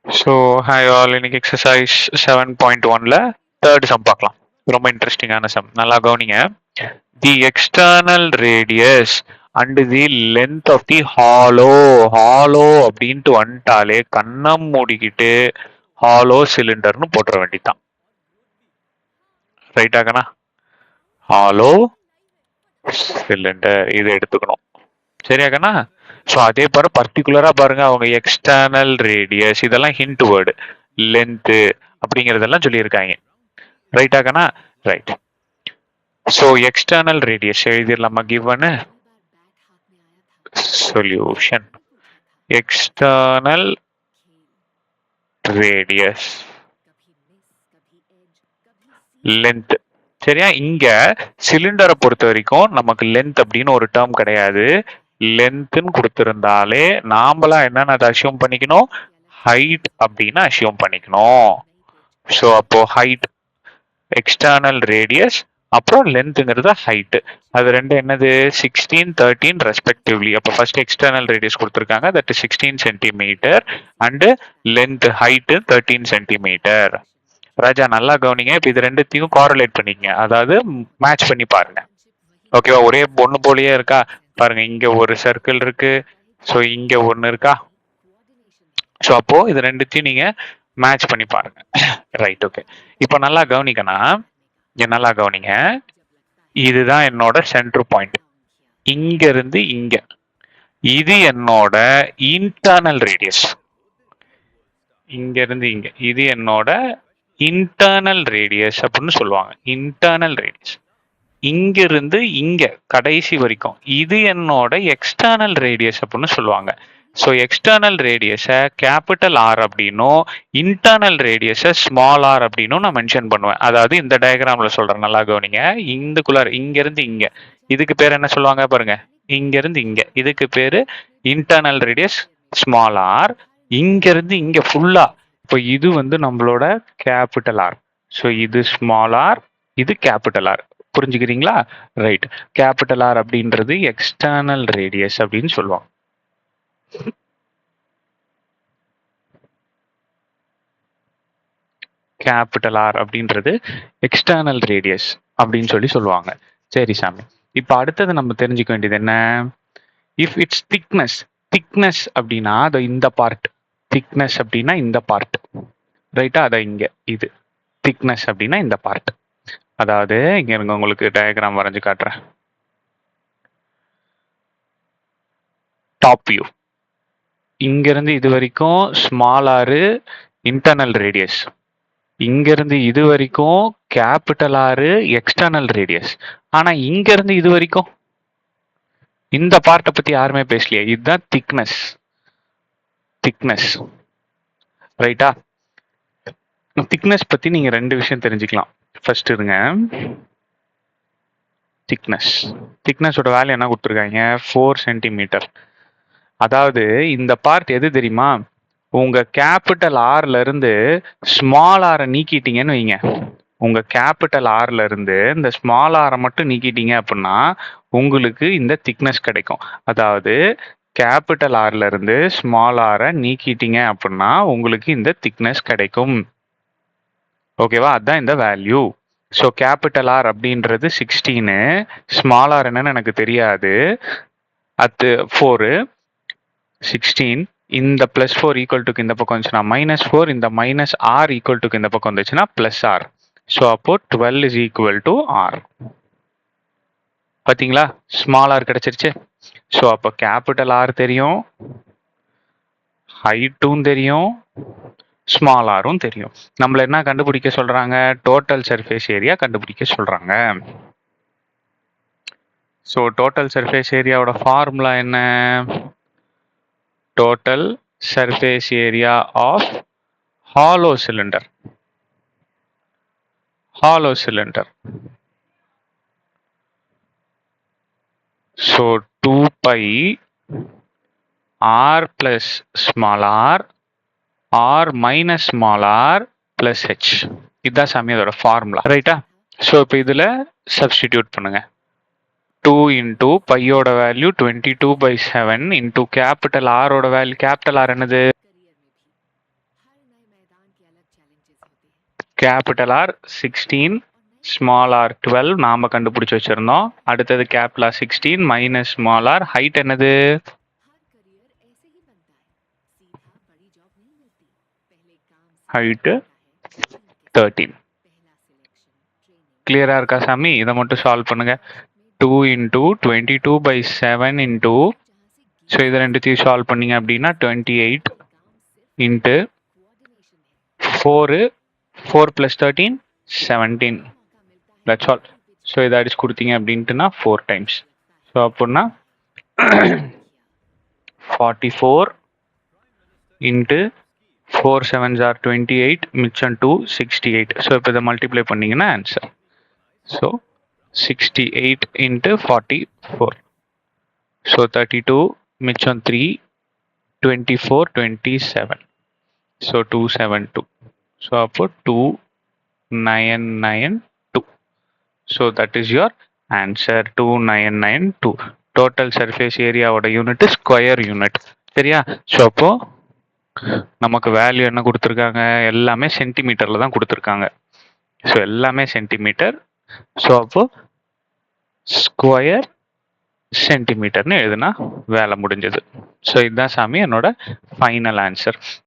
So hi all, இன்னைக்கு exercise 7.1ல third sum பார்க்கலாம். ரொம்ப இன்ட்ரெஸ்டிங்கான சம், நல்லா கவனிங்க. The external radius and the length of the hollow. Hollow அப்படின்ட்டு வந்துட்டாலே கண்ணம் மூடிக்கிட்டு ஹாலோ சிலிண்டர்னு போட்டுற வேண்டியதான். ரைட்டாகண்ணா? ஹாலோ சிலிண்டர் இது எடுத்துக்கணும். சரியாகண்ணா? ஸோ அதே பாரு பர்டிகுலரா பாருங்க, அவங்க எக்ஸ்டர்னல் ரேடியஸ் இதெல்லாம் ஹிண்ட் வேர்டு, லென்த்து அப்படிங்கறதெல்லாம் சொல்லியிருக்காங்க. ரைட்டாகண்ணா? ரைட். ஸோ எக்ஸ்டர்னல் ரேடியஸ் எழுதிடலாமா? Given solution external radius length. சரியா? இங்க சிலிண்டரை பொறுத்த வரைக்கும் நமக்கு லென்த் அப்படின்னு ஒரு டேர்ம் கிடையாது. லென்த்னு கொடுத்திருந்தாலே நாமளா என்னன்னு அதை அசியூம் பண்ணிக்கணும், ஹைட் அப்படின்னு அசியூம் பண்ணிக்கணும். ஸோ அப்போ ஹைட் எக்ஸ்டர்னல் ரேடியஸ் அப்புறம் லென்த்ங்கிறது ஹைட், அது ரெண்டு என்னது 16 13 ரெஸ்பெக்டிவ்லி. அப்போ ஃபர்ஸ்ட் எக்ஸ்டர்னல் ரேடியஸ் கொடுத்துருக்காங்க, that 16 centimetre and length height 13 centimetre. ராஜா நல்லா கவனிங்க. இப்போ இது ரெண்டுத்தையும் கோரிலேட் பண்ணிக்கங்க, அதாவது மேட்ச் பண்ணி பாருங்க. ஓகேவா? ஒரே ஒன்று போலயே இருக்கா பாருங்க, இங்க ஒரு சர்க்கிள் இருக்கு, ஸோ இங்க ஒன்று இருக்கா. ஸோ அப்போ இது ரெண்டுத்தையும் நீங்க மேட்ச் பண்ணி பாருங்க. Right, okay. இப்போ நல்லா கவனிக்கணும், நல்லா கவனிங்க. இதுதான் என்னோட சென்டர் பாயிண்ட், இங்க இருந்து இங்க. இது என்னோட இன்டர்னல் ரேடியஸ், இங்க இருந்து இங்க. இது என்னோட இன்டர்னல் ரேடியஸ் அப்படின்னு சொல்லுவாங்க, இன்டர்னல் ரேடியஸ். இங்க இருந்து இங்க கடைசி வரைக்கும் இது என்னோட எக்ஸ்டர்னல் ரேடியஸ் அப்படின்னு சொல்லுவாங்க. ஸோ எக்ஸ்டர்னல் ரேடியஸை கேபிட்டல் ஆர் அப்படின்னும் இன்டர்னல் ரேடியஸை ஸ்மால் ஆர் அப்படின்னும் நான் மென்ஷன் பண்ணுவேன். அதாவது இந்த டயக்ராம்ல சொல்றேன், நல்லா கவனிங்க. இந்துக்குள்ளார இங்க இருந்து இங்க, இதுக்கு பேர் என்ன சொல்லுவாங்க பாருங்க, இங்க இருந்து இங்க, இதுக்கு பேரு இன்டர்னல் ரேடியஸ் ஸ்மால் ஆர். இங்க இருந்து இங்க ஃபுல்லா, இப்போ இது வந்து நம்மளோட கேபிட்டல் ஆர். ஸோ இது ஸ்மால் ஆர், இது கேபிட்டல் ஆர். புரிஞ்சுக்கிறீங்களா? ரைட். கேபிட்டல் ஆர் அப்படின்றது எக்ஸ்டர்னல் ரேடியஸ் அப்படின்னு சொல்லுவாங்க. கேபிட்டல் ஆர் அப்படின்றது எக்ஸ்டர்னல் ரேடியஸ் அப்படின்னு சொல்லுவாங்க. சரி சாமி, இப்போ அடுத்தது நம்ம தெரிஞ்சுக்க வேண்டியது என்ன? If it's thickness. திக்னஸ் அப்படின்னா அது இந்த பார்ட், திக்னஸ் அப்படின்னா இந்த பார்ட். ரைட்டா? அதை இங்க இது திக்னஸ் அப்படின்னா இந்த பார்ட். அதாவது இங்க இருங்க, உங்களுக்கு டயக்ராம் வரைஞ்சு காட்டுறேன். டாப் வியூ, இங்க இருந்து இது வரைக்கும் ஸ்மால் ஆர் இன்டர்னல் ரேடியஸ், இங்க இருந்து இது வரைக்கும் கேபிட்டல் ஆர் எக்ஸ்டர்னல் ரேடியஸ். ஆனா இங்க இருந்து இது வரைக்கும் இந்த பார்ட்டை பத்தி யாருமே பேசலையே. இதுதான் திக்னஸ், திக்னஸ். ரைட்டா? திக்னஸ் பத்தி நீங்க ரெண்டு விஷயம் தெரிஞ்சுக்கலாம். ஃபர்ஸ்ட் இருங்க, திக்னஸ், திக்னஸோட வேல்யூ என்ன கொடுத்துருக்காங்க, 4 சென்டிமீட்டர். அதாவது இந்த பார்ட் எது தெரியுமா, உங்க கேபிட்டல் ஆர்ல இருந்து ஸ்மால் ஆரை நீக்கிட்டீங்கன்னு வைங்க, உங்க கேபிட்டல் ஆர்ல இருந்து இந்த ஸ்மால் ஆரை மட்டும் நீக்கிட்டீங்க அப்படின்னா உங்களுக்கு இந்த திக்னஸ் கிடைக்கும். அதாவது கேபிட்டல் ஆர்ல இருந்து ஸ்மால் ஆரை நீக்கிட்டீங்க அப்படின்னா உங்களுக்கு இந்த திக்னஸ் கிடைக்கும். ஓகேவா? அதுதான் இந்த வேல்யூ. ஸோ கேபிட்டல் ஆர் அப்படின்றது 16, ஸ்மால் ஆர் என்னன்னு எனக்கு தெரியாது, அது 4. 16 இந்த பிளஸ் 4 ஈக்குவல் டுக்கு இந்த பக்கம் வந்துச்சுன்னா -4, இந்த மைனஸ் ஆர் ஈக்குவல் டுக்கு இந்த பக்கம் வந்துச்சுன்னா பிளஸ் ஆர். ஸோ அப்போ 12 இஸ் ஈக்குவல் டு ஆர். பார்த்தீங்களா? ஸ்மால் ஆர் கிடைச்சிருச்சு. ஸோ அப்போ கேபிட்டல் ஆர் தெரியும், ஹைட்டும் தெரியும், ஸ்மால் ஆரும் தெரியும். நம்மள என்ன கண்டுபிடிக்க சொல்றாங்க, டோட்டல் சர்ஃபேஸ் ஏரியா கண்டுபிடிக்க சொல்றாங்க. ஸோ டோட்டல் சர்ஃபேஸ் ஏரியாவோட ஃபார்முலா என்ன, total surface area of hollow cylinder. Hollow cylinder. So 2 pi r plus small r r minus small r plus h. இதுதான் சாமியோட ஃபார்முலா. ரைட்டா? ஸோ இப்போ இதில் சப்ஸ்டிடியூட் பண்ணுங்க. 2 into பையோட வேல்யூ 22/7 into கேபிட்டல் ஆரோட value, capital R என்னது கேபிட்டல் ஆர் 16, ஸ்மால் ஆர் 12 நாம கண்டுபிடிச்சு வச்சிருந்தோம். அடுத்தது capital R 16 minus small r, height என்னது? ஹைட்டு 13. கிளியரா இருக்கா சாமி? இதை மட்டும் சால்வ் பண்ணுங்க. 2 இன்டூ 22/7 இன்டூ, ஸோ இதை ரெண்டுத்தையும் சால்வ் பண்ணீங்க அப்படின்னா 28 இன்ட்டு 4 + 13 17. That's all. ஸோ இதை அடிச்சு கொடுத்தீங்க அப்படின்ட்டுனா 4 டைம்ஸ். ஸோ அப்படின்னா 44 இன்ட்டு 4 7s are 28, மிச்சம் 2 68. ஸோ இப்போ இதை மல்டிப்ளை பண்ணீங்கன்னா ஆன்சர். So 68 into 44. ஸோ 32, மிச்சம் 3, 24 27. ஸோ 272. ஸோ அப்போ 2992. So that is your answer. 2992. Total surface ஏரியாவோட யூனிட் ஸ்கொயர் யூனிட். சரியா? ஸோ அப்போ நமக்கு வேல்யூ என்ன கொடுத்துருக்காங்க? எல்லாமே சென்டிமீட்டர்ல தான் கொடுத்துருக்காங்க. ஸோ எல்லாமே சென்டிமீட்டர். ஸோ அப்போ ஸ்கொயர் சென்டிமீட்டர்னு எழுதுனா வேலை முடிஞ்சது. ஸோ இதுதான் சாமி என்னோட ஃபைனல் ஆன்சர்.